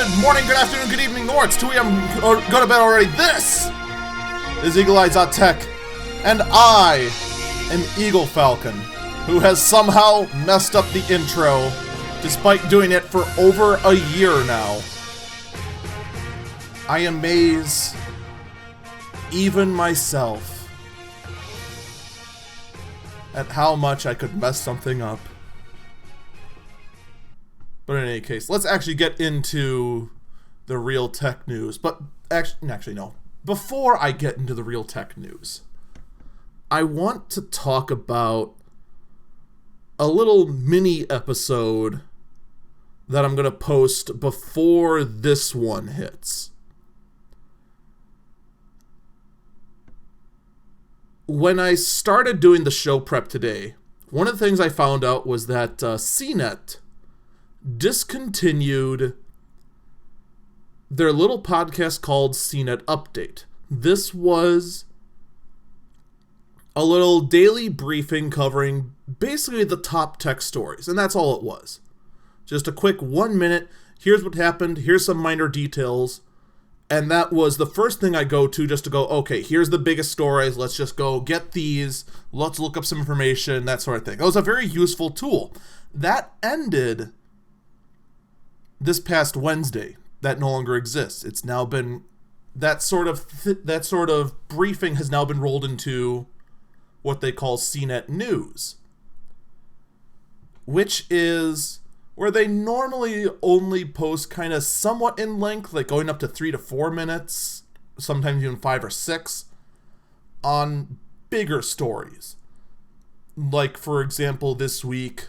Good morning, good afternoon, good evening, or it's 2 a.m. or go to bed already. This is Eagle Eyes Tech, and I am Eagle Falcon, who has somehow messed up the intro, despite doing it for over a year now. I amaze even myself at how much I could mess something up. But in any case, let's actually get into the real tech news. But actually, no. Before I get into the real tech news, I want to talk about a little mini episode that I'm going to post before this one hits. When I started doing the show prep today, one of the things I found out was that CNET discontinued their little podcast called CNET Update. This was a little daily briefing covering basically the top tech stories, and that's all it was. Just a quick 1 minute, here's what happened, here's some minor details, and that was the first thing I go to just to go, okay, here's the biggest stories, let's just go get these, let's look up some information, that sort of thing. It was a very useful tool. That ended this past Wednesday. That no longer exists. It's now been that sort of briefing has now been rolled into what they call CNET News, which is where they normally only post kind of somewhat in length, like going up to 3 to 4 minutes, sometimes even 5 or 6, on bigger stories. Like, for example, this week,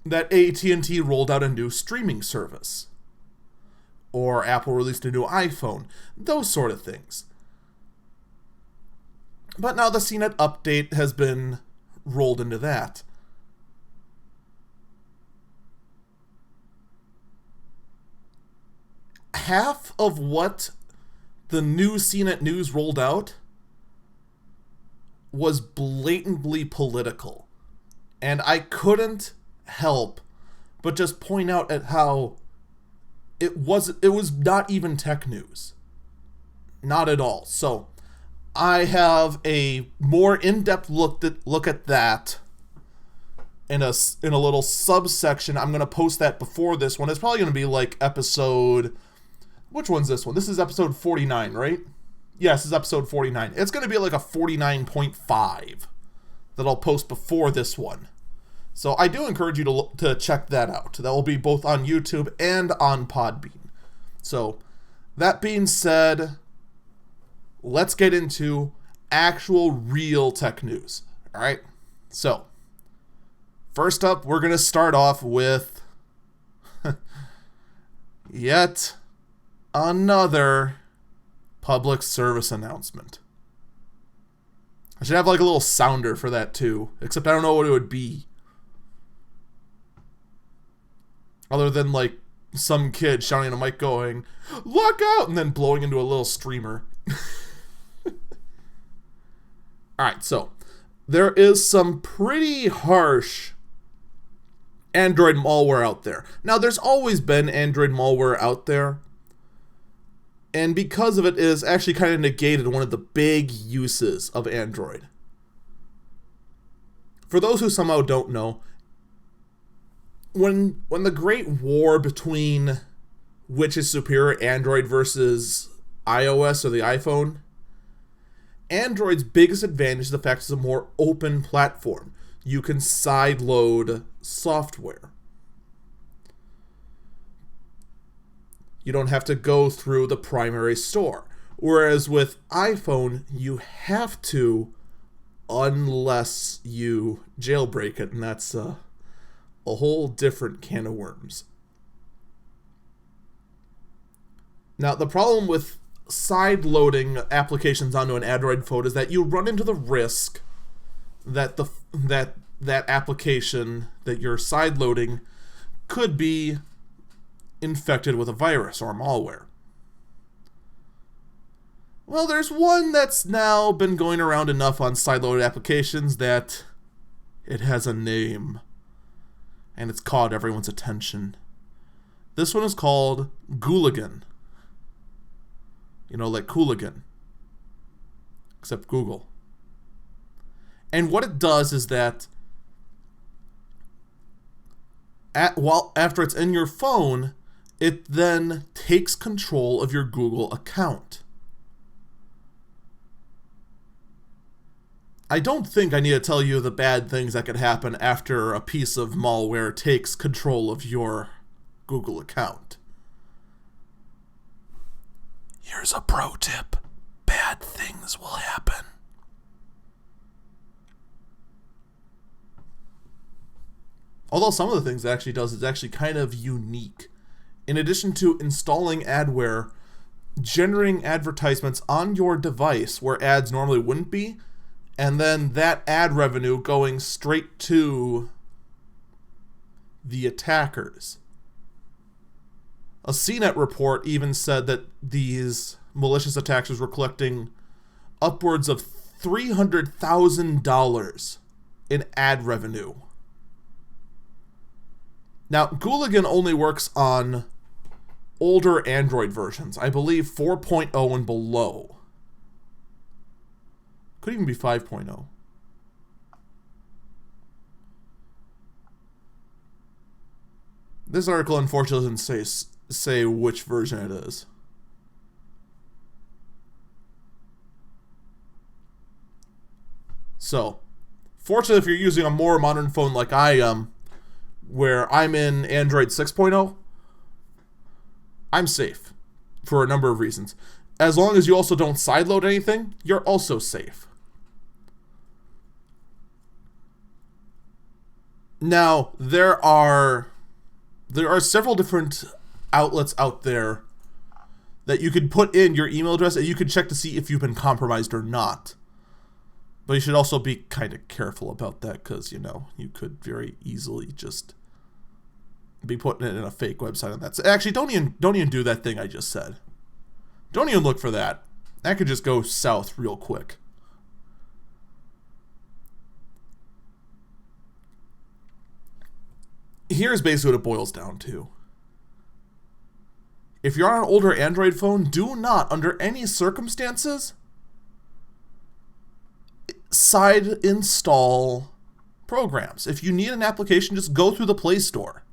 that AT&T rolled out a new streaming service, or Apple released a new iPhone, those sort of things. But now the CNET update has been rolled into that. Half of what the new CNET News rolled out was blatantly political, and I couldn't help but just point out at how it was not even tech news. Not at all. So I have a more in-depth look at that in a little subsection. I'm going to post that before this one. It's probably going to be like episode, which one's this one? This is episode 49, right? Yes, this is episode 49. It's going to be like a 49.5 that I'll post before this one. So I do encourage you to check that out. That will be both on YouTube and on Podbean. So that being said, let's get into actual real tech news. All right. So first up, we're going to start off with yet another public service announcement. I should have like a little sounder for that too, except I don't know what it would be. Other than, like, some kid shouting at a mic going, "Look out!" and then blowing into a little streamer. Alright, so, there is some pretty harsh Android malware out there. Now, there's always been Android malware out there, and because of it is actually kind of negated one of the big uses of Android. For those who somehow don't know, when the great war between which is superior, Android versus iOS or the iPhone, Android's biggest advantage is the fact it's a more open platform. You can sideload software. You don't have to go through the primary store. Whereas with iPhone, you have to, unless you jailbreak it, and that's a whole different can of worms. Now, the problem with side-loading applications onto an Android phone is that you run into the risk that that application that you're side-loading could be infected with a virus or malware. Well, there's one that's now been going around enough on side-loaded applications that it has a name, and it's caught everyone's attention. This one is called Hooligan. You know, like Hooligan. Except Google. And what it does is that after it's in your phone, it then takes control of your Google account. I don't think I need to tell you the bad things that could happen after a piece of malware takes control of your Google account. Here's a pro tip. Bad things will happen. Although some of the things it actually does is actually kind of unique. In addition to installing adware, generating advertisements on your device where ads normally wouldn't be, and then that ad revenue going straight to the attackers. A CNET report even said that these malicious attackers were collecting upwards of $300,000 in ad revenue. Now, Hooligan only works on older Android versions. I believe 4.0 and below. Could even be 5.0. This article unfortunately doesn't say which version it is. So, fortunately, if you're using a more modern phone like I am, where I'm in Android 6.0, I'm safe for a number of reasons. As long as you also don't sideload anything, you're also safe. Now, there are several different outlets out there that you could put in your email address and you could check to see if you've been compromised or not. But you should also be kind of careful about that because, you know, you could very easily just be putting it in a fake website on that. So actually, don't even do that thing I just said. Don't even look for that. That could just go south real quick. Here's basically what it boils down to. If you're on an older Android phone, do not, under any circumstances, side install programs. If you need an application, just go through the Play Store.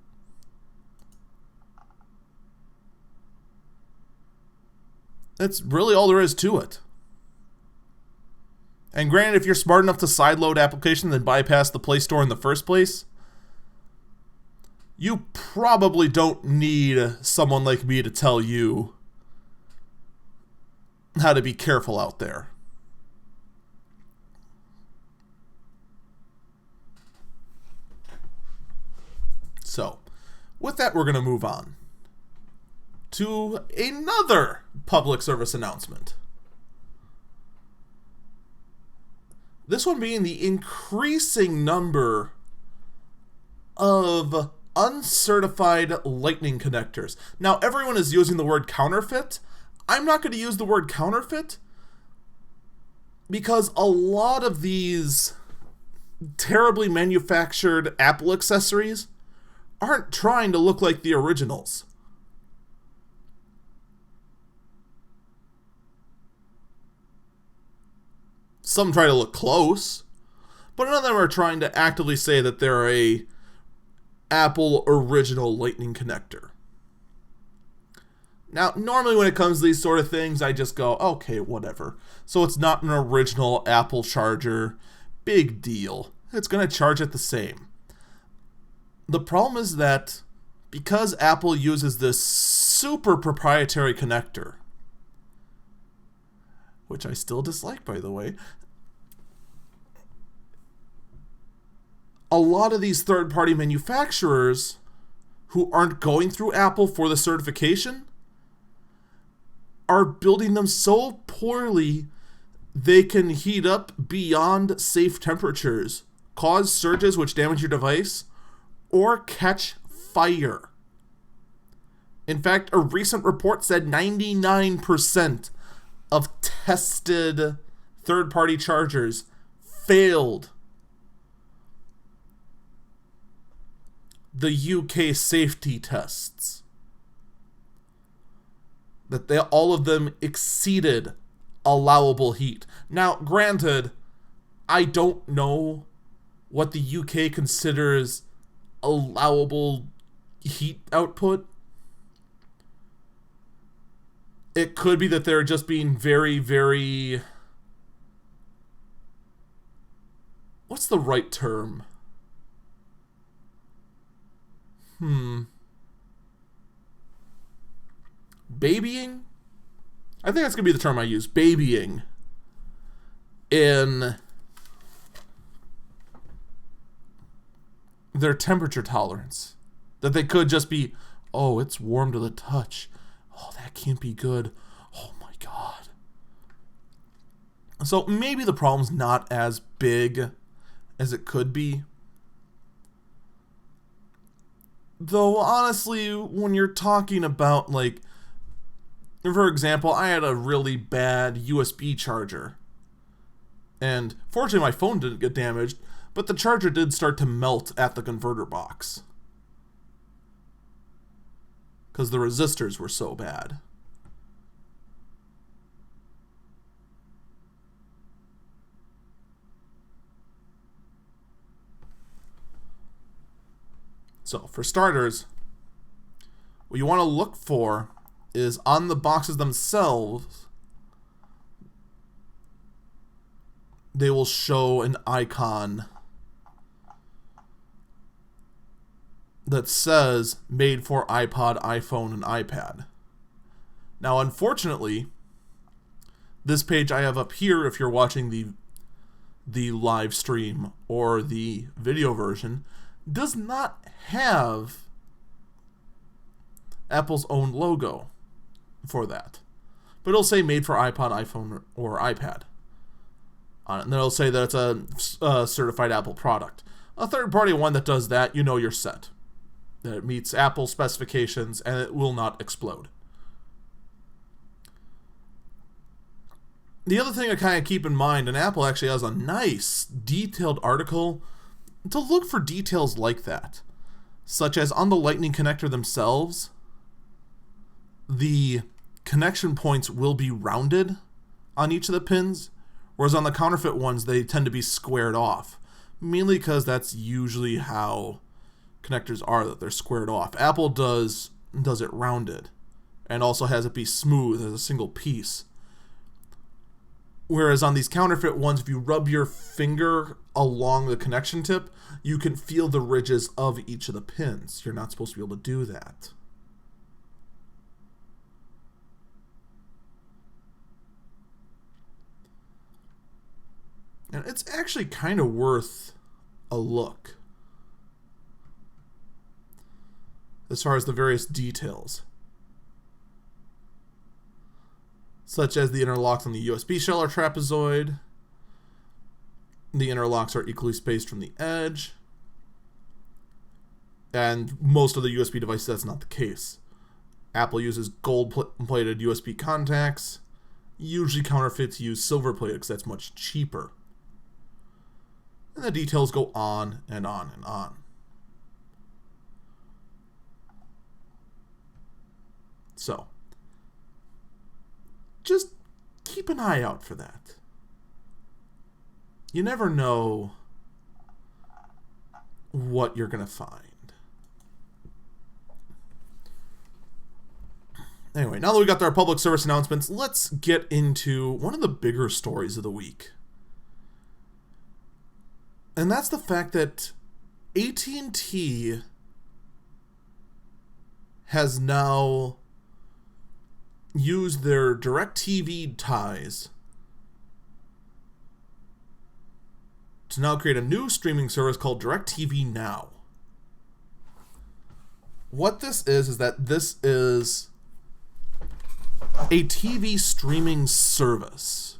That's really all there is to it. And granted, if you're smart enough to sideload applications and bypass the Play Store in the first place, you probably don't need someone like me to tell you how to be careful out there. So, with that, we're going to move on to another public service announcement. This one being the increasing number of uncertified lightning connectors. Now, everyone is using the word counterfeit. I'm not going to use the word counterfeit because a lot of these terribly manufactured Apple accessories aren't trying to look like the originals. Some try to look close, but none of them are trying to actively say that they're a Apple original lightning connector. Now, normally when it comes to these sort of things, I just go, okay, whatever. So it's not an original Apple charger. Big deal. It's going to charge it the same. The problem is that because Apple uses this super proprietary connector, which I still dislike, by the way, a lot of these third-party manufacturers who aren't going through Apple for the certification are building them so poorly they can heat up beyond safe temperatures, cause surges which damage your device, or catch fire. In fact, a recent report said 99% of tested third-party chargers failed the UK safety tests. that all of them exceeded allowable heat. Now, granted, I don't know what the UK considers allowable heat output. It could be that they're just being very, very... What's the right term? Babying? I think that's going to be the term I use. Babying. In their temperature tolerance. That they could just be, oh, it's warm to the touch. Oh, that can't be good. Oh my god. So maybe the problem's not as big as it could be. Though, honestly, when you're talking about, like, for example, I had a really bad USB charger. And fortunately, my phone didn't get damaged, but the charger did start to melt at the converter box. Because the resistors were so bad. So, for starters, what you want to look for is on the boxes themselves, they will show an icon that says made for iPod, iPhone, and iPad. Now, unfortunately, this page I have up here, if you're watching the live stream or the video version, does not have Apple's own logo for that. But it'll say made for iPod, iPhone, or iPad on it. And then it'll say that it's a certified Apple product. A third-party one that does that, you know you're set. That it meets Apple specifications and it will not explode. The other thing to kind of keep in mind, and Apple actually has a nice detailed article to look for details like that, such as on the Lightning connector themselves, the connection points will be rounded on each of the pins, whereas on the counterfeit ones they tend to be squared off, mainly because that's usually how connectors are, that they're squared off. Apple does it rounded and also has it be smooth as a single piece. Whereas on these counterfeit ones, if you rub your finger along the connection tip, you can feel the ridges of each of the pins. You're not supposed to be able to do that. And it's actually kind of worth a look as far as the various details, such as the interlocks on the USB shell are trapezoid. The interlocks are equally spaced from the edge. And most of the USB devices, that's not the case. Apple uses gold-plated USB contacts. Usually counterfeits use silver-plated because that's much cheaper. And the details go on and on and on. So, just keep an eye out for that. You never know what you're going to find. Anyway, now that we got our public service announcements, let's get into one of the bigger stories of the week. And that's the fact that AT&T has now used their DirecTV ties to now create a new streaming service called DirecTV Now. What this is that this is a TV streaming service.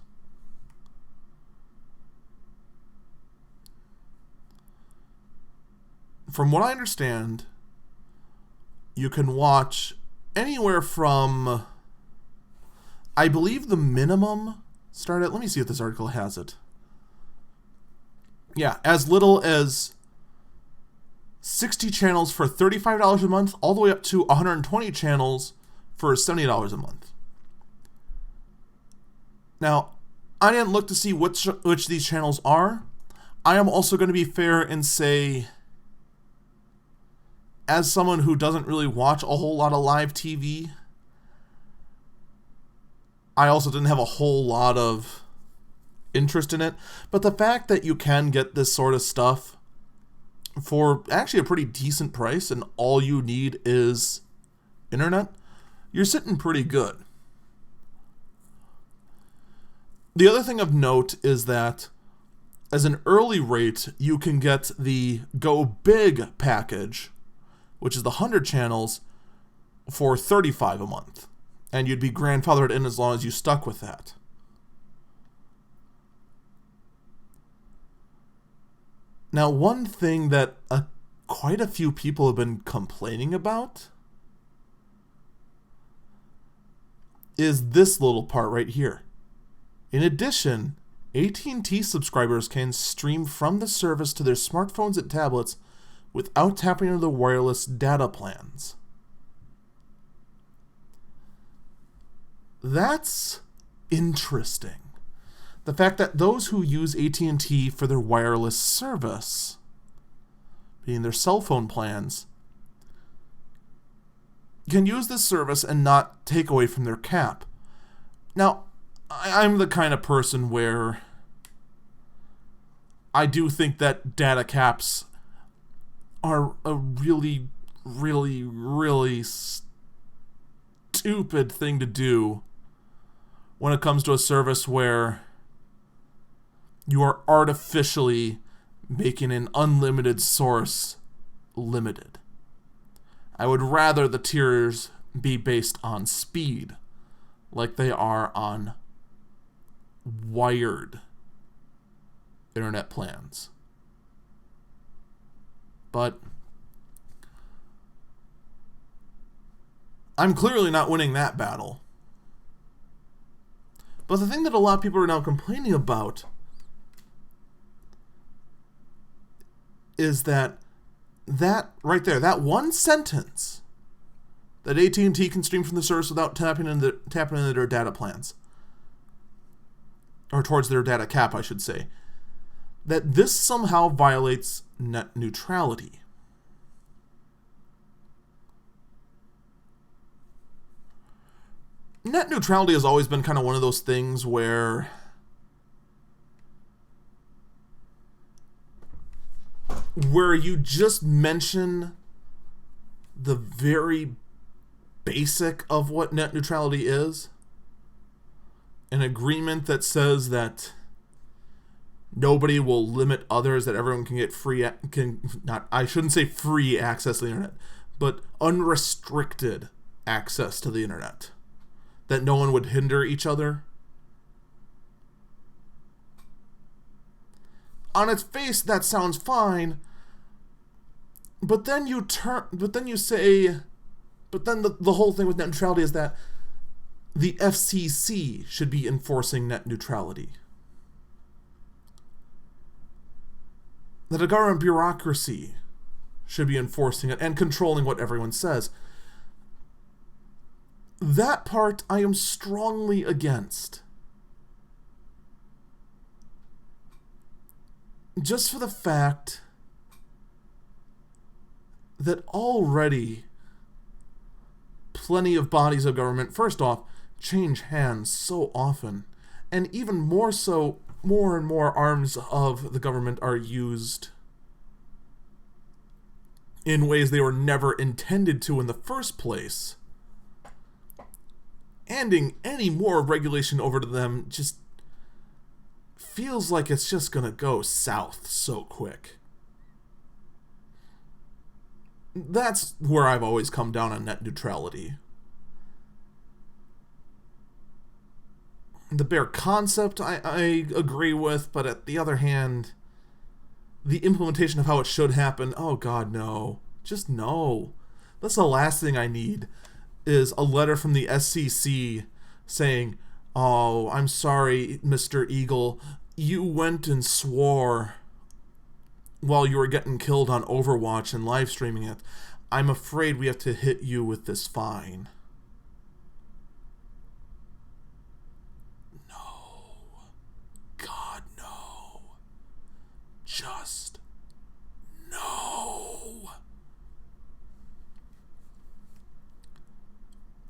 From what I understand, you can watch anywhere from, I believe the minimum start at, let me see if this article has it. Yeah, as little as 60 channels for $35 a month, all the way up to 120 channels for $70 a month. Now, I didn't look to see which these channels are. I am also going to be fair and say, as someone who doesn't really watch a whole lot of live TV, I also didn't have a whole lot of interest in it. But the fact that you can get this sort of stuff for actually a pretty decent price and all you need is internet, you're sitting pretty good. The other thing of note is that as an early rate, you can get the Go Big package, which is the 100 channels, for $35 a month. And you'd be grandfathered in as long as you stuck with that. Now, one thing that quite a few people have been complaining about is this little part right here. In addition, AT&T subscribers can stream from the service to their smartphones and tablets without tapping into the wireless data plans. That's interesting. The fact that those who use AT&T for their wireless service, being their cell phone plans, can use this service and not take away from their cap. Now, I'm the kind of person where I do think that data caps are a really, really, really stupid thing to do when it comes to a service where you are artificially making an unlimited source limited. I would rather the tiers be based on speed, like they are on wired internet plans. But I'm clearly not winning that battle. But the thing that a lot of people are now complaining about is that right there, that one sentence, that AT&T can stream from the service without tapping into their data plans, or towards their data cap, I should say, that this somehow violates net neutrality. Net neutrality has always been kind of one of those things where you just mention the very basic of what net neutrality is. An agreement that says that nobody will limit others, that everyone can get I shouldn't say free access to the internet, but unrestricted access to the internet. That no one would hinder each other. On its face, that sounds fine. But then the whole thing with net neutrality is that the FCC should be enforcing net neutrality. That a government bureaucracy should be enforcing it and controlling what everyone says. That part I am strongly against. Just for the fact that already plenty of bodies of government, first off, change hands so often, and even more so, more and more arms of the government are used in ways they were never intended to in the first place. Handing any more regulation over to them just feels like it's just gonna go south so quick. That's where I've always come down on net neutrality. The bare concept I agree with, but at the other hand, the implementation of how it should happen, oh god, no. Just no. That's the last thing I need, is a letter from the SEC saying, oh, I'm sorry, Mr. Eagle, you went and swore while you were getting killed on Overwatch and live streaming it. I'm afraid we have to hit you with this fine. No.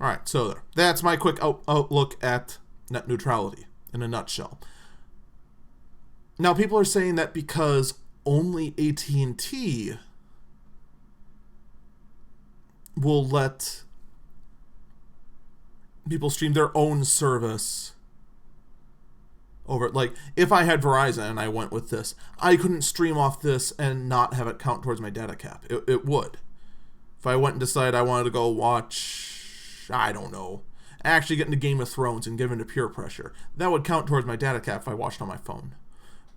Alright, so there. That's my quick outlook at net neutrality in a nutshell. Now, people are saying that because only AT&T will let people stream their own service over, like, if I had Verizon and I went with this, I couldn't stream off this and not have it count towards my data cap. It would. If I went and decided I wanted to go watch, I don't know, actually get into Game of Thrones and get into peer pressure, that would count towards my data cap if I watched on my phone.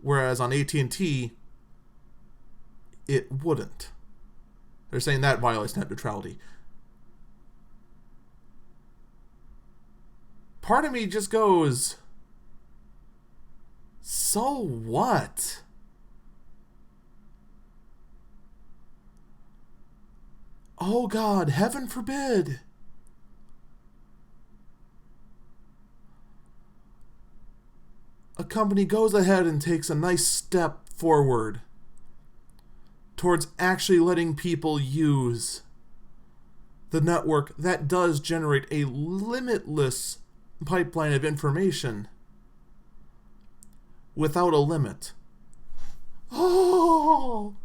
Whereas on AT&T, it wouldn't. They're saying that violates net neutrality. Part of me just goes, so what? Oh God, heaven forbid. A company goes ahead and takes a nice step forward towards actually letting people use the network that does generate a limitless pipeline of information without a limit. Oh!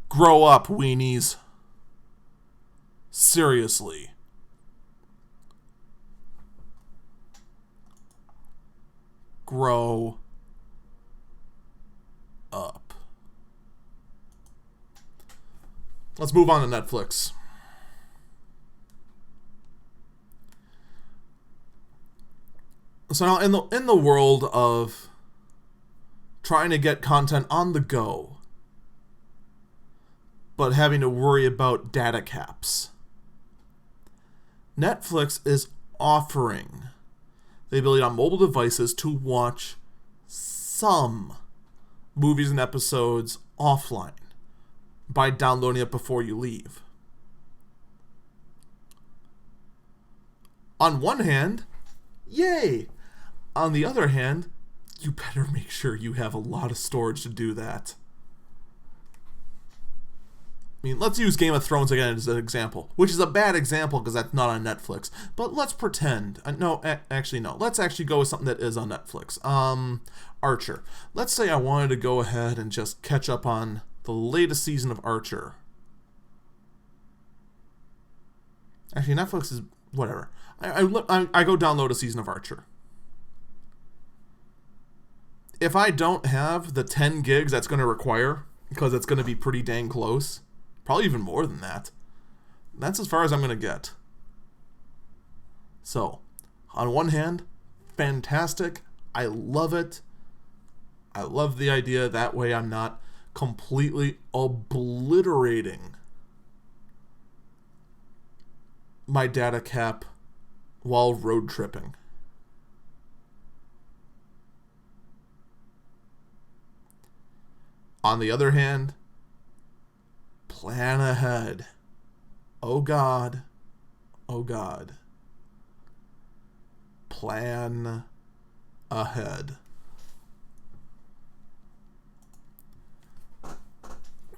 Grow up, weenies. Seriously. Grow up. Let's move on to Netflix. So now in the world of trying to get content on the go, but having to worry about data caps, Netflix is offering the ability on mobile devices to watch some movies and episodes offline by downloading it before you leave. On one hand, yay! On the other hand, you better make sure you have a lot of storage to do that. I mean, let's use Game of Thrones again as an example, which is a bad example because that's not on Netflix. But let's pretend. No. Let's actually go with something that is on Netflix. Archer. Let's say I wanted to go ahead and just catch up on the latest season of Archer. Actually, Netflix is whatever. I go download a season of Archer. If I don't have the 10 gigs that's going to require, because it's going to be pretty dang close, probably even more than that, that's as far as I'm going to get. So, on one hand, fantastic. I love it. I love the idea that way I'm not completely obliterating my data cap while road tripping. On the other hand, plan ahead. Oh God. Oh God. Plan ahead.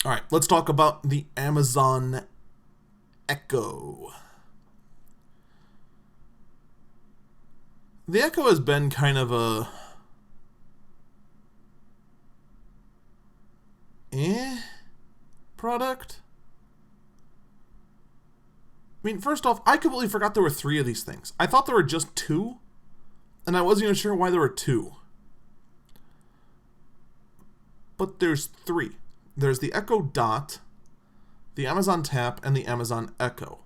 Alright, let's talk about the Amazon Echo. The Echo has been kind of a product. I mean, first off, I completely forgot there were 3 of these things. I thought there were just 2, and I wasn't even sure why there were 2. But there's 3. There's the Echo Dot, the Amazon Tap, and the Amazon Echo.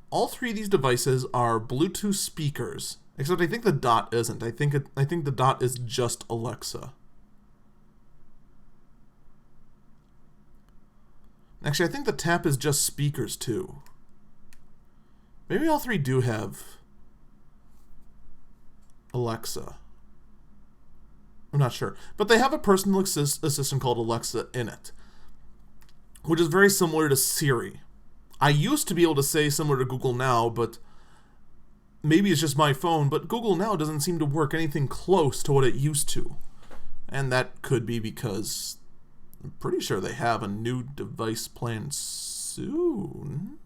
All 3 of these devices are Bluetooth speakers, except I think the Dot isn't. I think the Dot is just Alexa. Actually, I think the Tap is just speakers, too. Maybe all 3 do have Alexa. I'm not sure. But they have a personal assistant called Alexa in it, which is very similar to Siri. I used to be able to say similar to Google Now, but maybe it's just my phone, but Google Now doesn't seem to work anything close to what it used to. And that could be because I'm pretty sure they have a new device plan soon.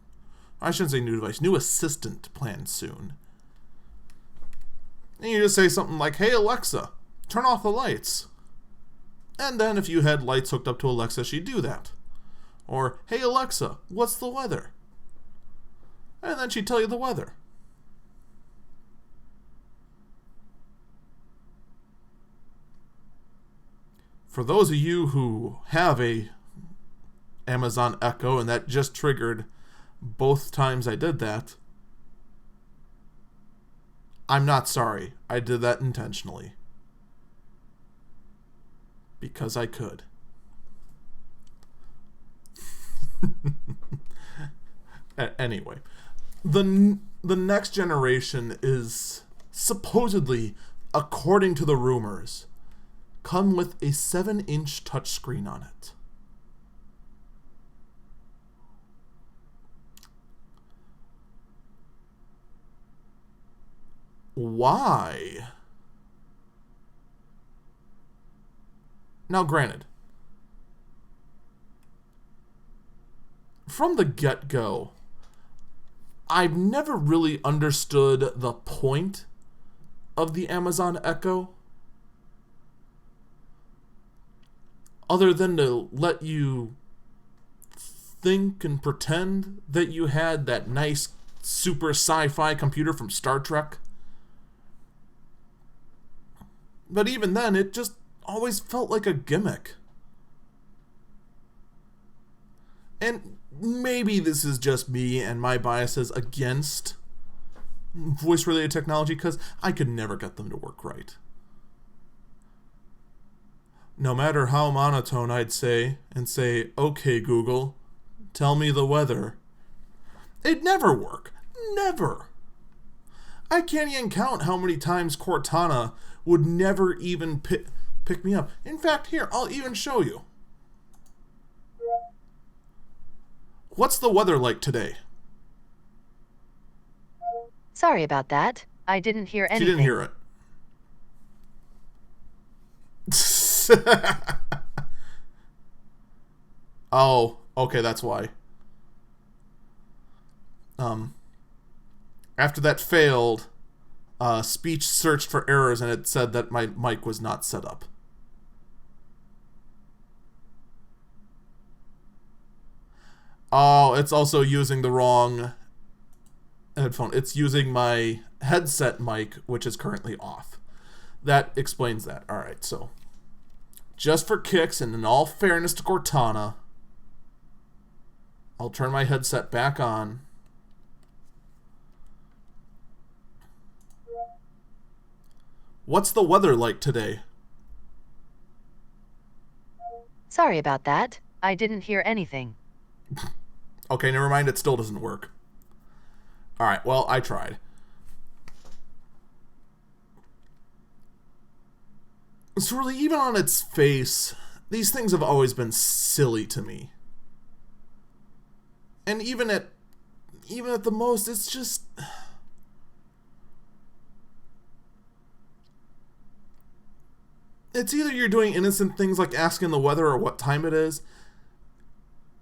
I shouldn't say new device, new assistant plan soon. And you just say something like, hey Alexa, turn off the lights. And then if you had lights hooked up to Alexa, she'd do that. Or, hey Alexa, what's the weather? And then she'd tell you the weather. For those of you who have a Amazon Echo, and that just triggered both times I did that, I'm not sorry. I did that intentionally. Because I could. Anyway, the next generation is supposedly, according to the rumors, come with a 7-inch touchscreen on it. Why? Now, granted, from the get-go, I've never really understood the point of the Amazon Echo, other than to let you think and pretend that you had that nice super sci-fi computer from Star Trek. But even then, it just always felt like a gimmick. And maybe this is just me and my biases against voice-related technology, because I could never get them to work right. No matter how monotone I'd say, okay Google, tell me the weather, it'd never work. Never. I can't even count how many times Cortana would never even pick me up. In fact, here, I'll even show you. What's the weather like today? Sorry about that. I didn't hear anything. She didn't hear it. Oh, okay, that's why. After that failed, speech searched for errors and it said that my mic was not set up. Oh, it's also using the wrong headphone. It's using my headset mic, which is currently off. That explains that. Alright, so just for kicks and in all fairness to Cortana, I'll turn my headset back on. What's the weather like today? Sorry about that. I didn't hear anything. Okay, never mind. It still doesn't work. Alright, well, I tried. So really, even on its face, these things have always been silly to me. And even at the most, it's just... It's either you're doing innocent things like asking the weather or what time it is.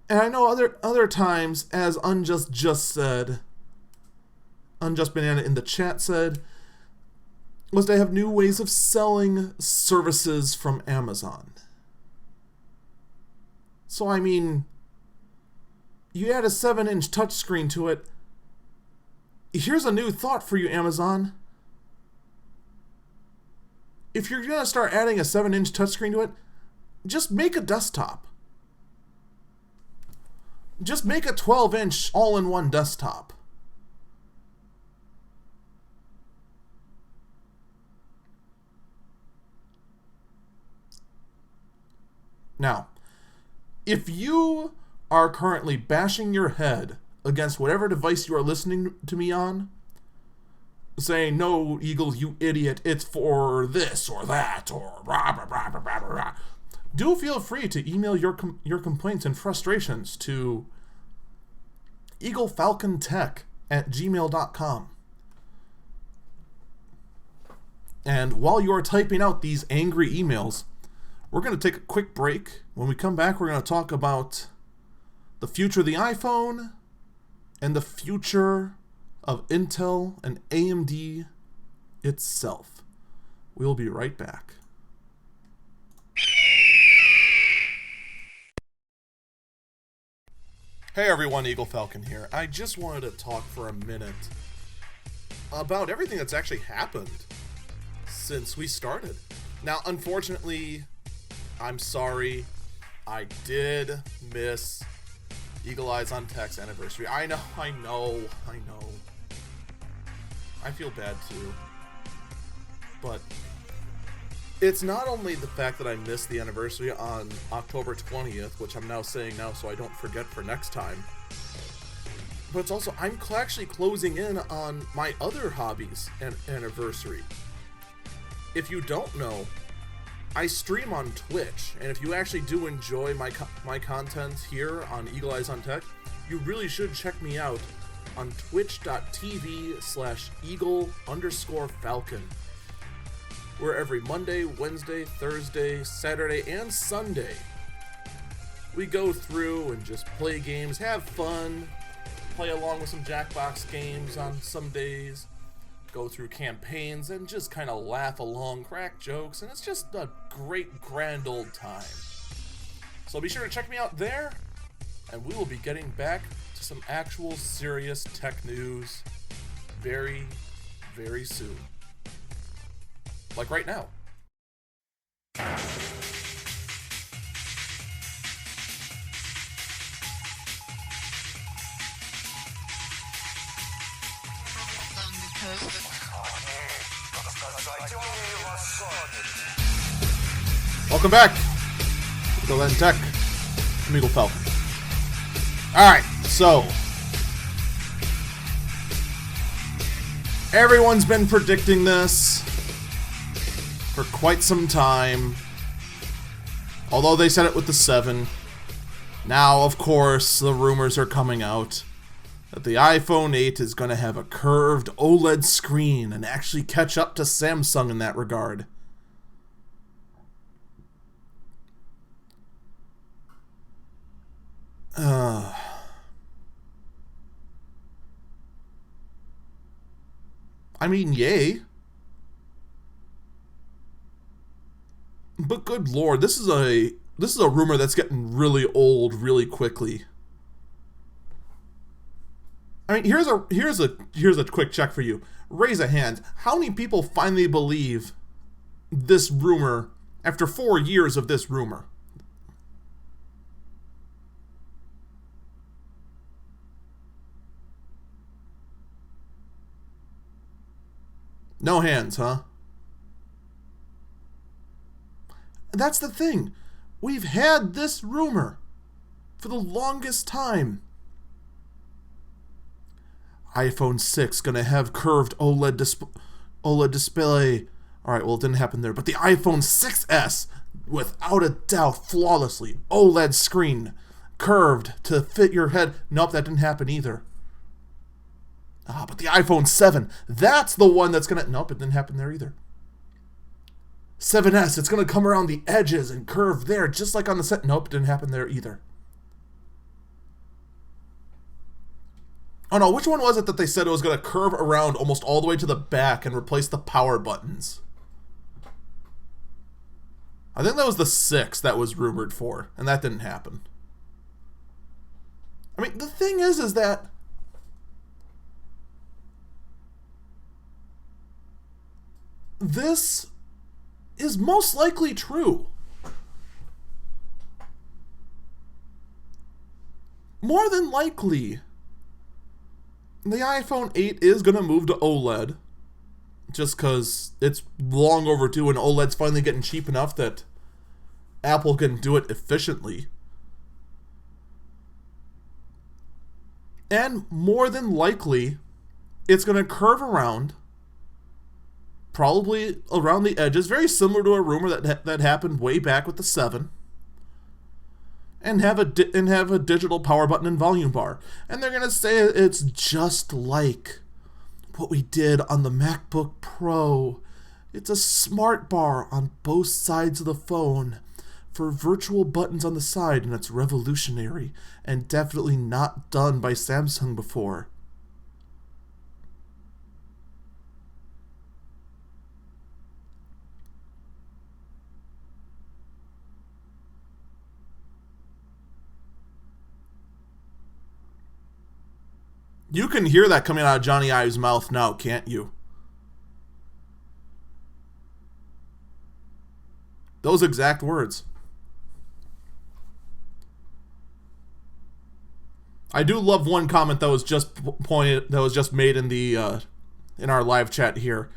And I know other times, as Unjust just said, Unjust Banana in the chat said, was they have new ways of selling services from Amazon. So I mean, you add a 7-inch touchscreen to it. Here's a new thought for you, Amazon. If you're going to start adding a 7-inch touchscreen to it, just make a desktop. Just make a 12-inch all-in-one desktop. Now, if you are currently bashing your head against whatever device you are listening to me on, saying, no, Eagles, you idiot, it's for this or that, or rah, rah, rah, rah, rah, rah, do feel free to email your complaints and frustrations to eaglefalcontech@gmail.com. And while you are typing out these angry emails, We're going to take a quick break. When we come back, we're going to talk about the future of the iPhone and the future of Intel and AMD itself. We'll be right back. Hey everyone, Eagle Falcon here. I just wanted to talk for a minute about everything that's actually happened since we started. Now, unfortunately, I'm sorry, I did miss Eagle Eyes on Tech's anniversary. I know. I feel bad too. But it's not only the fact that I missed the anniversary on October 20th, which I'm now saying now so I don't forget for next time, but it's also I'm actually closing in on my other hobbies and anniversary. If you don't know, I stream on Twitch, and if you actually do enjoy my content here on Eagle Eyes on Tech, you really should check me out on twitch.tv/eagle_falcon. Where every Monday, Wednesday, Thursday, Saturday, and Sunday we go through and just play games, have fun, play along with some Jackbox games on some days, go through campaigns, and just kind of laugh along, crack jokes, and it's just a great, grand old time. So be sure to check me out there, and we will be getting back to some actual serious tech news very, very soon. Like right now. Welcome back to the Len Tech. I'm Eagle Falcon. Alright, so everyone's been predicting this for quite some time, although they said it with the 7. Now, of course, the rumors are coming out that the iPhone 8 is going to have a curved OLED screen and actually catch up to Samsung in that regard. I mean, yay. But good lord, this is a rumor that's getting really old really quickly. I mean, here's a quick check for you. Raise a hand. How many people finally believe this rumor after 4 years of this rumor? No hands, huh? That's the thing. We've had this rumor for the longest time. iPhone 6 gonna have curved OLED display. Alright, well, it didn't happen there. But the iPhone 6S, without a doubt, flawlessly, OLED screen, curved to fit your head. Nope, that didn't happen either. But the iPhone 7, that's the one that's gonna... Nope, it didn't happen there either. 7S, it's going to come around the edges and curve there, just like on the set. Nope, didn't happen there either. Oh no, which one was it that they said it was going to curve around almost all the way to the back and replace the power buttons? I think that was the 6 that was rumored for, and that didn't happen. I mean, the thing is that this is most likely true. More than likely, the iPhone 8 is going to move to OLED, just because it's long overdue and OLED's finally getting cheap enough that Apple can do it efficiently. And more than likely, it's going to curve around, probably around the edges, very similar to a rumor that happened way back with the 7, and have a digital power button and volume bar. And they're gonna say it's just like what we did on the MacBook Pro. It's a smart bar on both sides of the phone, for virtual buttons on the side, and it's revolutionary and definitely not done by Samsung before. You can hear that coming out of Johnny Ive's mouth now, can't you? Those exact words. I do love one comment that was just made in the in our live chat here,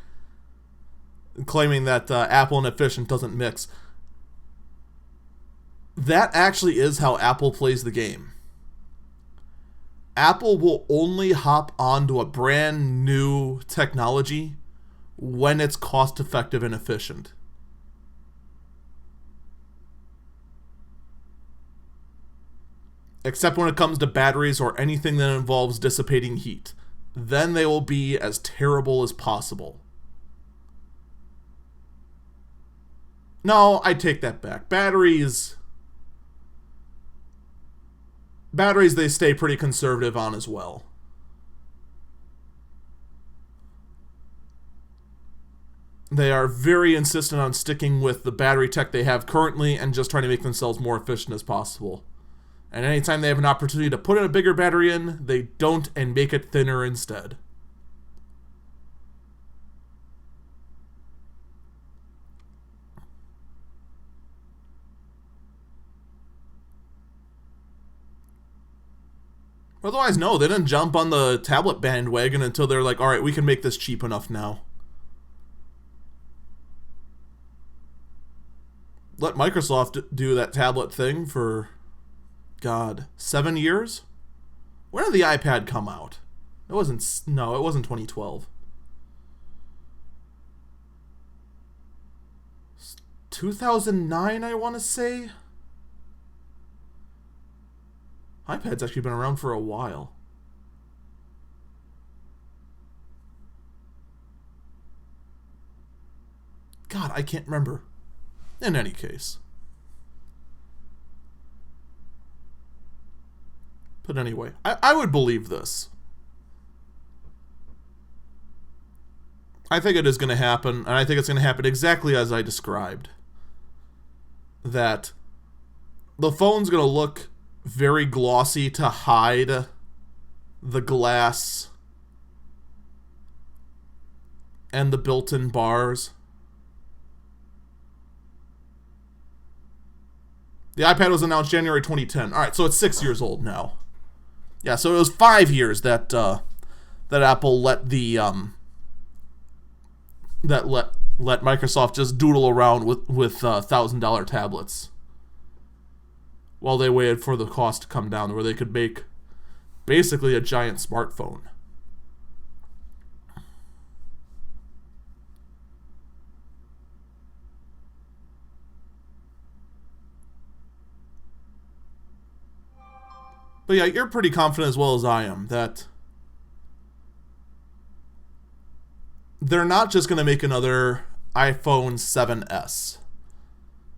claiming that Apple and efficient doesn't mix. That actually is how Apple plays the game. Apple will only hop onto a brand new technology when it's cost effective and efficient. Except when it comes to batteries or anything that involves dissipating heat. Then they will be as terrible as possible. No, I take that back. Batteries, they stay pretty conservative on as well. They are very insistent on sticking with the battery tech they have currently and just trying to make themselves more efficient as possible. And anytime they have an opportunity to put in a bigger battery in, they don't and make it thinner instead. Otherwise, no, they didn't jump on the tablet bandwagon until they're like, alright, we can make this cheap enough now. Let Microsoft do that tablet thing for, God, 7 years? When did the iPad come out? It wasn't 2012. 2009, I want to say? iPad's actually been around for a while. God, I can't remember. In any case. But anyway, I would believe this. I think it is going to happen, and I think it's going to happen exactly as I described. That the phone's going to look very glossy to hide the glass and the built-in bars. The iPad was announced January 2010. Alright, so it's 6 years old now. Yeah, so it was 5 years that Apple let the let Microsoft just doodle around with $1,000 tablets while they waited for the cost to come down, where they could make basically a giant smartphone. But yeah, you're pretty confident as well as I am that they're not just going to make another iPhone 7S.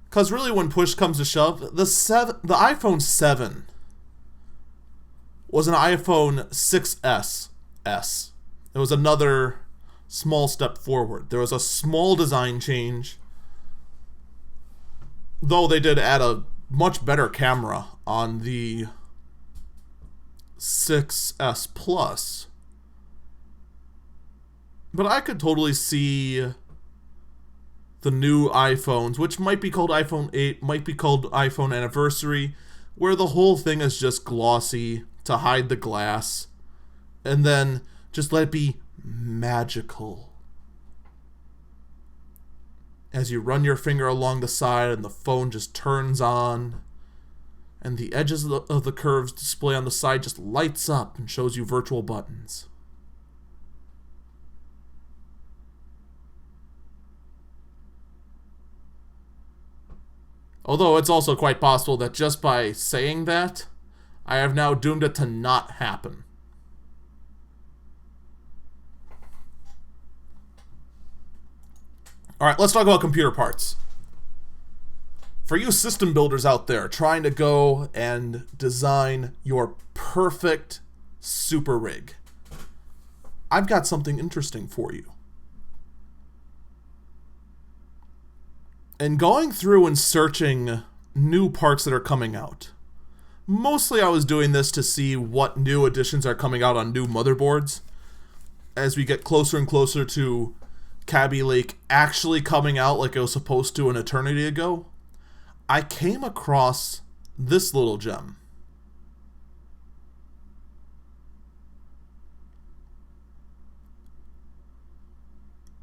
Because really, when push comes to shove, the iPhone 7 was an iPhone 6S. It was another small step forward. There was a small design change, though they did add a much better camera on the 6S Plus. But I could totally see the new iPhones, which might be called iPhone 8, might be called iPhone Anniversary, where the whole thing is just glossy to hide the glass, and then just let it be magical. As you run your finger along the side and the phone just turns on, and the edges of the curved display on the side just lights up and shows you virtual buttons. Although it's also quite possible that just by saying that, I have now doomed it to not happen. Alright, let's talk about computer parts. For you system builders out there trying to go and design your perfect super rig, I've got something interesting for you. And going through and searching new parts that are coming out, mostly I was doing this to see what new additions are coming out on new motherboards as we get closer and closer to Kaby Lake actually coming out like it was supposed to an eternity ago. I came across this little gem.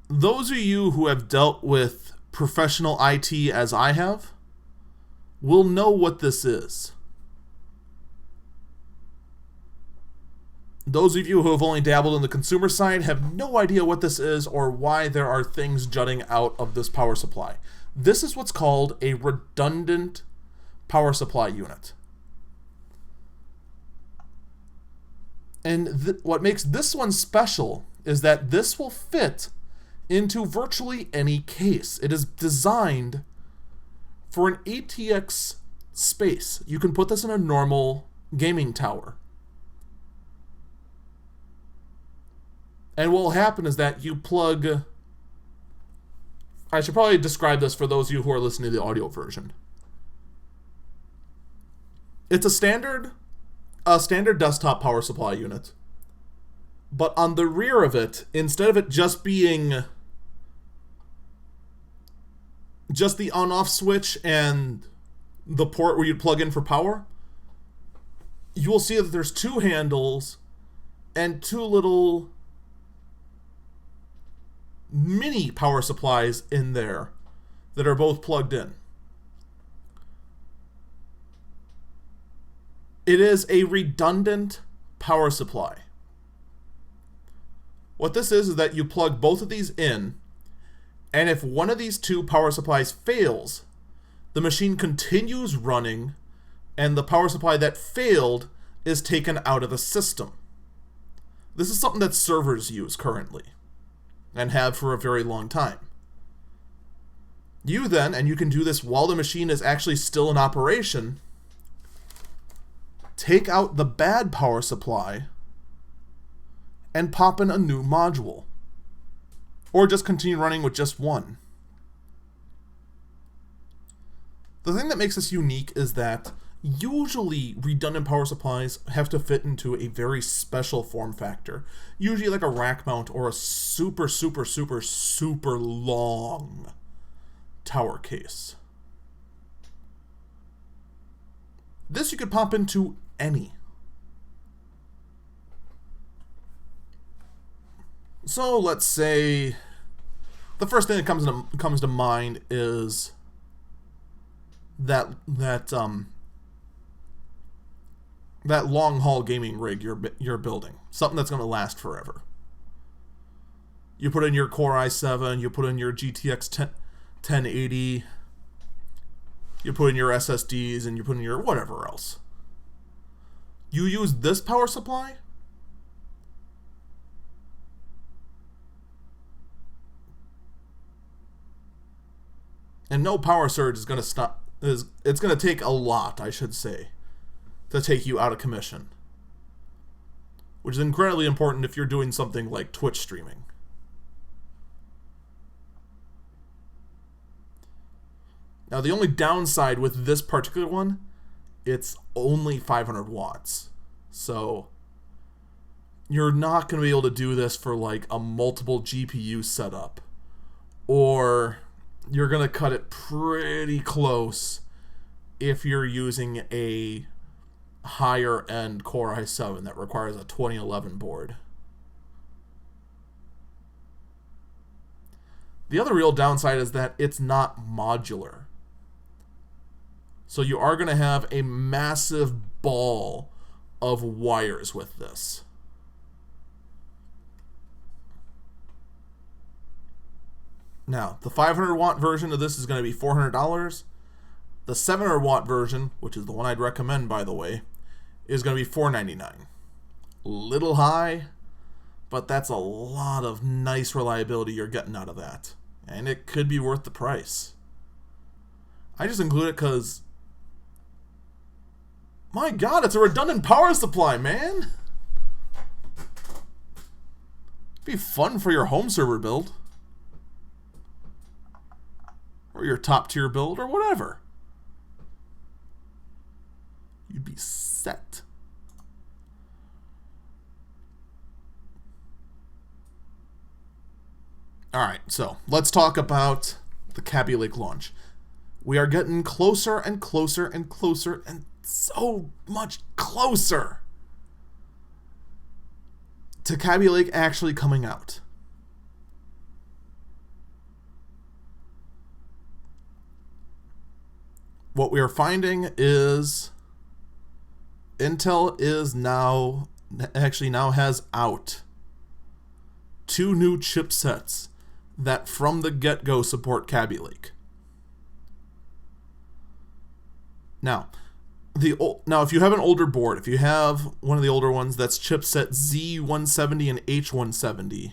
Those of you who have dealt with professional IT as I have will know what this is. Those of you who have only dabbled in the consumer side have no idea what this is or why there are things jutting out of this power supply. This is what's called a redundant power supply unit. And what makes this one special is that this will fit into virtually any case. It is designed for an ATX space. You can put this in a normal gaming tower. And what will happen is that you plug... I should probably describe this for those of you who are listening to the audio version. It's a standard desktop power supply unit. But on the rear of it, instead of it just being just the on-off switch and the port where you'd plug in for power, you will see that there's two handles and two little mini power supplies in there that are both plugged in. It is a redundant power supply. What this is that you plug both of these in, and if one of these two power supplies fails, the machine continues running, and the power supply that failed is taken out of the system. This is something that servers use currently, and have for a very long time. You then, and you can do this while the machine is actually still in operation, take out the bad power supply and pop in a new module. Or just continue running with just one. The thing that makes this unique is that usually redundant power supplies have to fit into a very special form factor. Usually like a rack mount or a super long tower case. This you could pop into any. So let's say the first thing that comes to mind is that long haul gaming rig you're building, something that's going to last forever. You put in your Core i7, you put in your GTX 1080, you put in your SSDs, and you put in your whatever else. You use this power supply, and no power surge is going to stop. It's going to take a lot, I should say, to take you out of commission, which is incredibly important if you're doing something like Twitch streaming. Now, the only downside with this particular one, it's only 500 watts. So you're not going to be able to do this for like a multiple GPU setup, or you're going to cut it pretty close if you're using a higher end Core i7 that requires a 2011 board. The other real downside is that it's not modular. So you are going to have a massive ball of wires with this. Now, the 500 watt version of this is going to be $400. The 700 watt version, which is the one I'd recommend, by the way, is going to be $499. Little high, but that's a lot of nice reliability you're getting out of that. And it could be worth the price. I just include it because, my God, it's a redundant power supply, man. It'd be fun for your home server build. Or your top tier build, or whatever. You'd be set. Alright, so let's talk about the Kaby Lake launch. We are getting closer and closer and closer and so much closer to Kaby Lake actually coming out. What we are finding is Intel is now has out 2 new chipsets that from the get-go support Kaby Lake. Now, if you have an older board, if you have one of the older ones that's chipset Z170 and H170,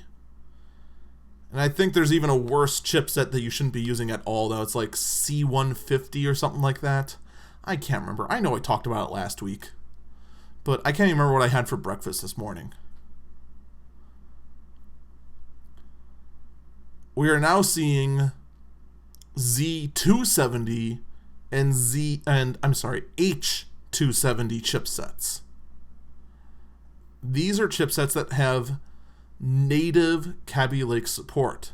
and I think there's even a worse chipset that you shouldn't be using at all, though. It's like C150 or something like that. I can't remember. I know I talked about it last week, but I can't even remember what I had for breakfast this morning. We are now seeing Z270 and H270 chipsets. These are chipsets that have native Kaby Lake support.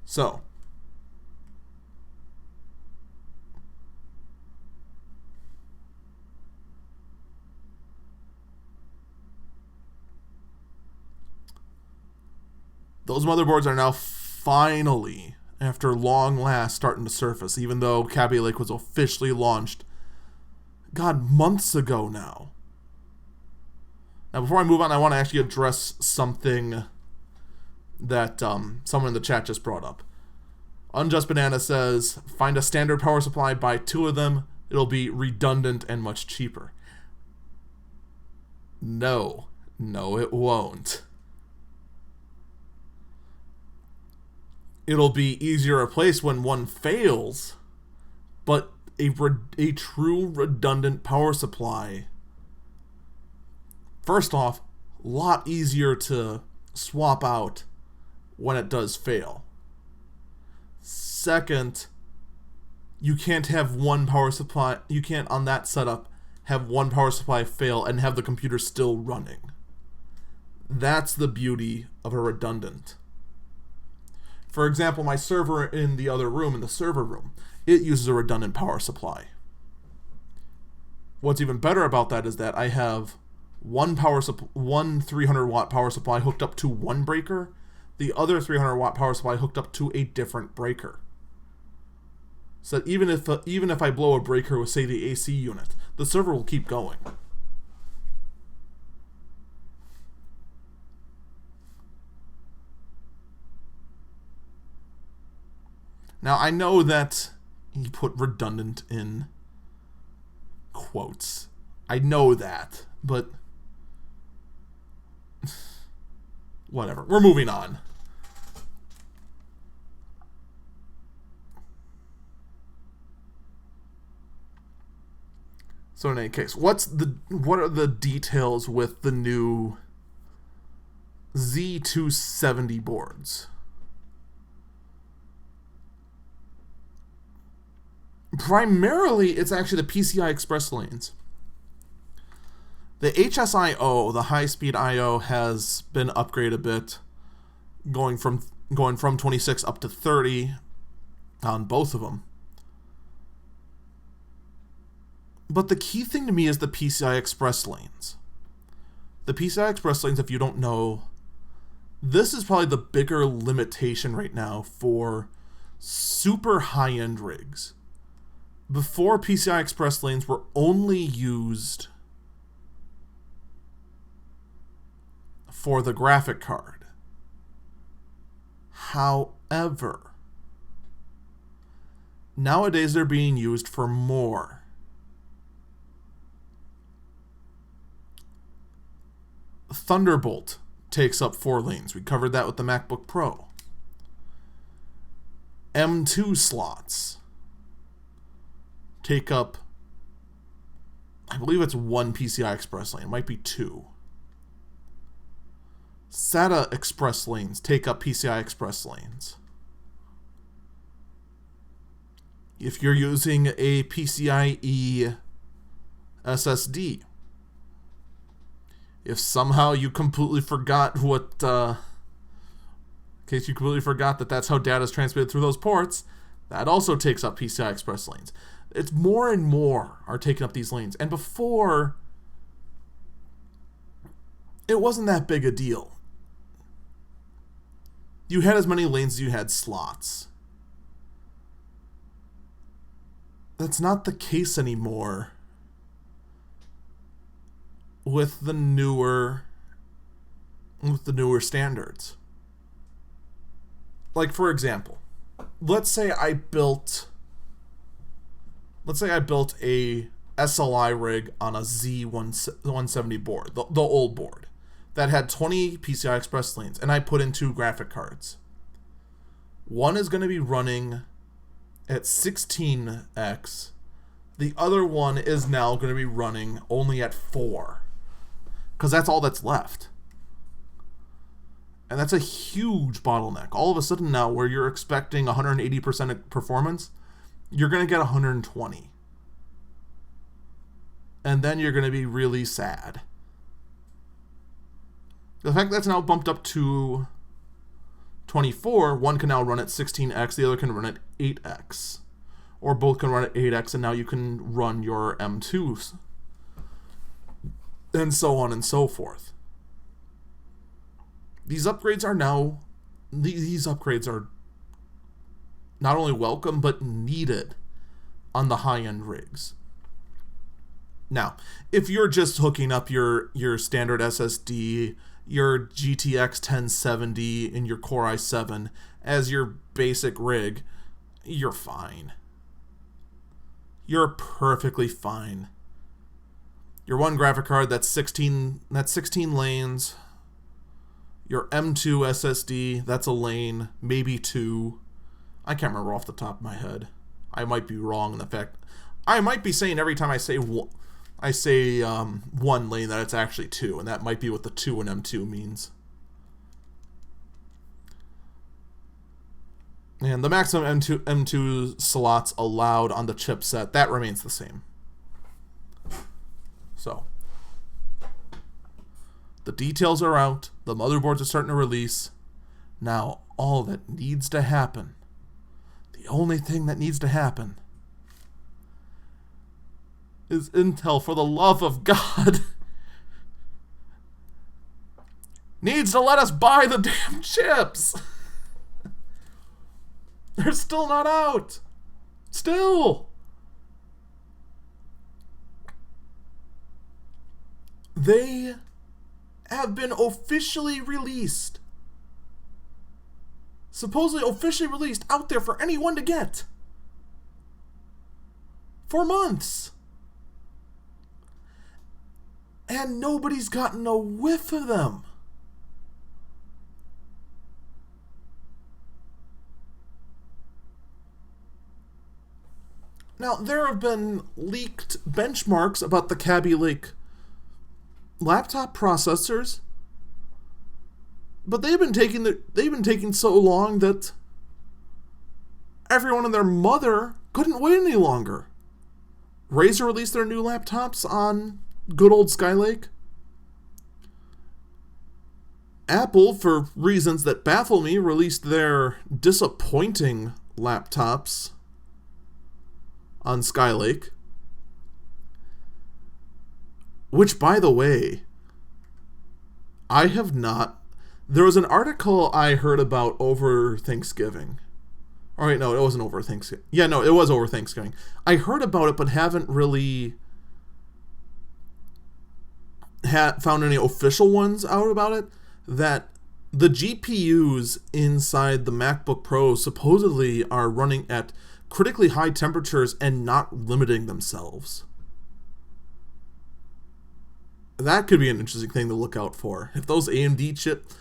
So, those motherboards are now finally, after long last, starting to surface, even though Kaby Lake was officially launched, God, months ago now. Now, before I move on, I want to actually address something that someone in the chat just brought up. Unjust Banana says, find a standard power supply, buy 2 of them, it'll be redundant and much cheaper. No, it won't. It'll be easier to replace when one fails, but a true redundant power supply, first off, a lot easier to swap out when it does fail. Second, you can't have one power supply, you can't on that setup have one power supply fail and have the computer still running. That's the beauty of a redundant. For example, my server in the other room, in the server room, it uses a redundant power supply. What's even better about that is that I have one 300 watt power supply hooked up to one breaker, the other 300 watt power supply hooked up to a different breaker. So that even if I blow a breaker with, say, the AC unit, the server will keep going. Now, I know that he put redundant in quotes. I know that, but whatever. We're moving on. So in any case, what are the details with the new Z270 boards? Primarily, it's actually the PCI Express lanes. The HSIO, the high-speed I/O, has been upgraded a bit, going from 26 up to 30 on both of them. But the key thing to me is the PCI Express lanes. The PCI Express lanes, if you don't know, this is probably the bigger limitation right now for super high-end rigs. Before, PCI Express lanes were only used for the graphic card. However, nowadays they're being used for more. Thunderbolt takes up 4 lanes. We covered that with the MacBook Pro. M2 slots take up, I believe it's one PCI Express lane. It might be two. SATA Express lanes take up PCI Express lanes. If you're using a PCIe SSD, if somehow you completely forgot in case you completely forgot that that's how data is transmitted through those ports, that also takes up PCI Express lanes. It's more and more are taking up these lanes. And before, it wasn't that big a deal. You had as many lanes as you had slots. That's not the case anymore with the newer standards. Like, for example, let's say I built a SLI rig on a Z170 board, the old board, that had 20 PCI Express lanes, and I put in 2 graphic cards. One is going to be running at 16x. The other one is now going to be running only at 4. Because that's all that's left. And that's a huge bottleneck. All of a sudden now, where you're expecting 180% of performance, you're going to get 120. And then you're going to be really sad. The fact that's now bumped up to 24, one can now run at 16x, the other can run at 8x. Or both can run at 8x, and now you can run your M2s. And so on and so forth. These upgrades are not only welcome, but needed on the high-end rigs. Now, if you're just hooking up your standard SSD, your GTX 1070 and your Core i7 as your basic rig, you're fine. You're perfectly fine. Your one graphic card, that's 16 lanes. Your M2 SSD, that's a lane, maybe 2. I can't remember off the top of my head. I might be wrong in the fact. I might be saying every time I say one lane that it's actually 2, and that might be what the 2 and M2 means. And the maximum M2 slots allowed on the chipset, that remains the same. So, the details are out. The motherboards are starting to release. Now, all that needs to happen, the only thing that needs to happen, is Intel, for the love of God, needs to let us buy the damn chips. They're still not out. Still. They have been officially released. Supposedly officially released out there for anyone to get. For months. And nobody's gotten a whiff of them. Now, there have been leaked benchmarks about the Cabbie Lake laptop processors, but they've been taking so long that everyone and their mother couldn't wait any longer. Razer released their new laptops on good old Skylake. Apple, for reasons that baffle me, released their disappointing laptops on Skylake. Which, by the way, I have not... There was an article I heard about over Thanksgiving. All right, no, it wasn't over Thanksgiving. Yeah, no, it was over Thanksgiving. I heard about it, but haven't really found any official ones out about it, that the GPUs inside the MacBook Pro supposedly are running at critically high temperatures and not limiting themselves. That could be an interesting thing to look out for. If those AMD chips,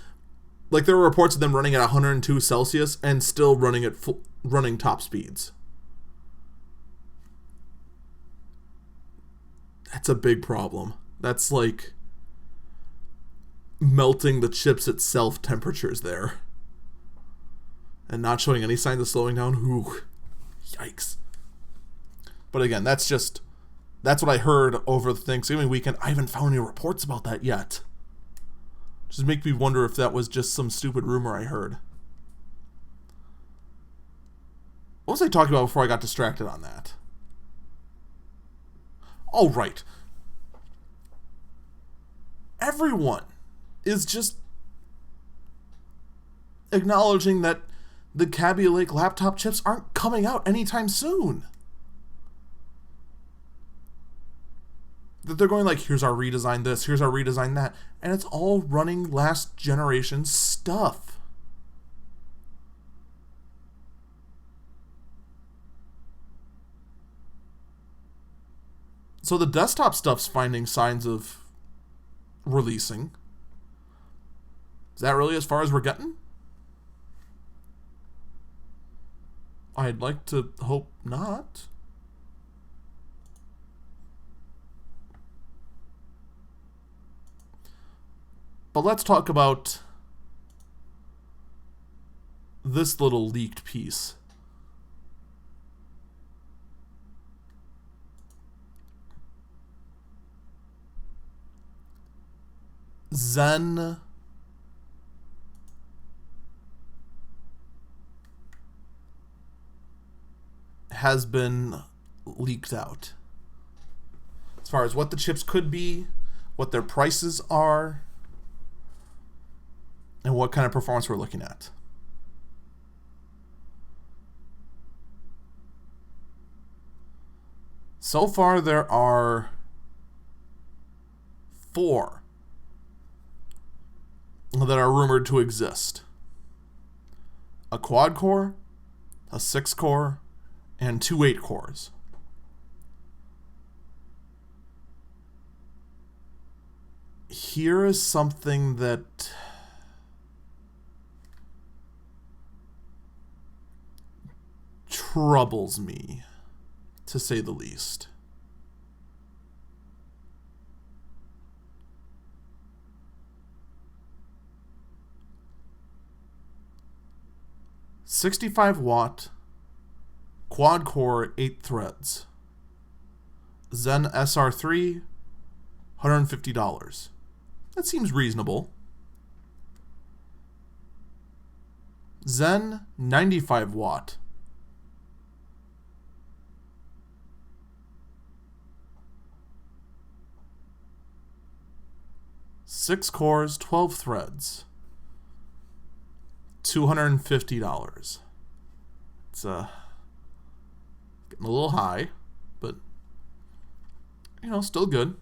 like there were reports of them running at 102 Celsius and still running at running top speeds. That's a big problem. That's like melting the chip's itself temperatures there. And not showing any signs of slowing down. Ooh, yikes. But again, that's what I heard over the Thanksgiving weekend. I haven't found any reports about that yet. Just make me wonder if that was just some stupid rumor I heard. What was I talking about before I got distracted on that? Oh, right. Everyone is just acknowledging that the Cabbie Lake laptop chips aren't coming out anytime soon. That they're going like, here's our redesign this, here's our redesign that, and it's all running last generation stuff. So the desktop stuff's finding signs of releasing. Is that really as far as we're getting? I'd like to hope not. But let's talk about this little leaked piece. Zen has been leaked out. As far as what the chips could be, what their prices are, and what kind of performance we're looking at. So far, there are 4 that are rumored to exist. A quad core, a 6 core, and 2 8 cores. Here is something that troubles me, to say the least. $65-watt quad core 8 threads. Zen SR3, $150. That seems reasonable. Zen 95-watt. Six cores, 12 threads. $250. It's getting a little high, but still good.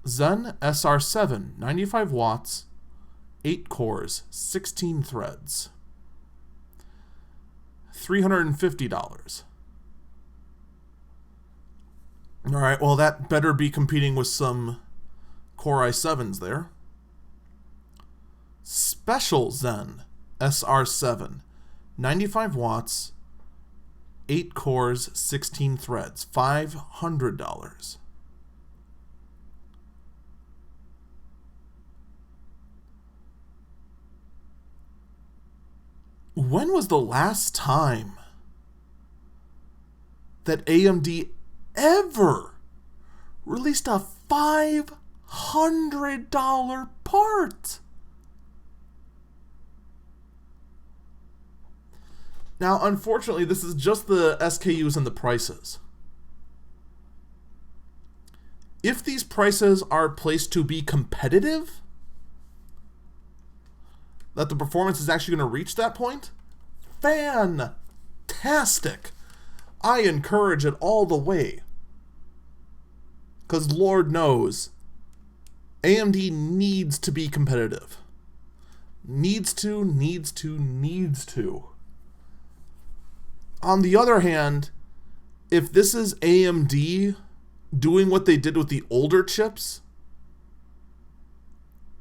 Zen SR7, 95 watts, 8 cores, 16 threads. $350. All right, well, that better be competing with some Core i7s there. Special Zen SR7, 95 watts, 8 cores, 16 threads, $500. When was the last time that AMD ever released a $500 part? Now, unfortunately, this is just the SKUs and the prices. If these prices are placed to be competitive, that the performance is actually going to reach that point, fantastic. I encourage it all the way. Because Lord knows, AMD needs to be competitive. Needs to. On the other hand, if this is AMD doing what they did with the older chips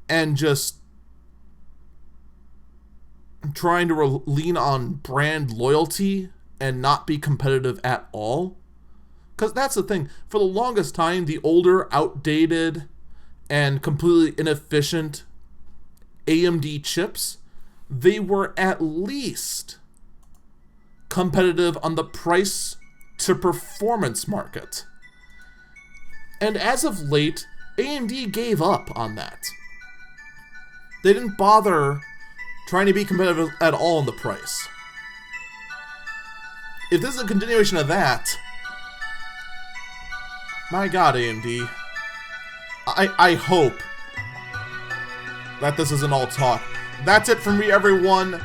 and just trying to lean on brand loyalty and not be competitive at all. Because that's the thing. For the longest time, the older, outdated, and completely inefficient AMD chips, they were at least competitive on the price to performance market. And as of late, AMD gave up on that. They didn't bother trying to be competitive at all in the price. If this is a continuation of that, my god, AMD, I hope that this isn't all talk. That's it from me, everyone.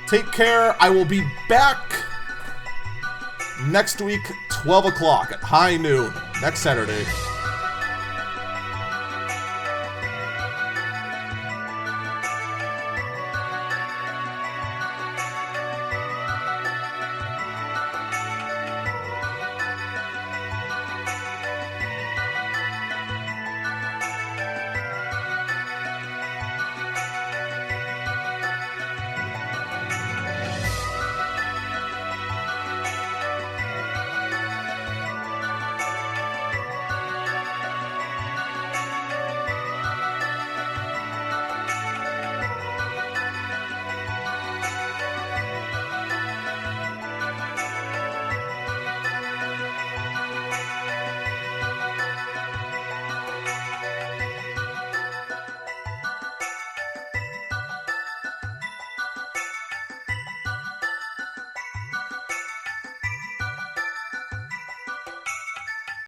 Take care. I will be back next week, 12 o'clock at high noon, next Saturday.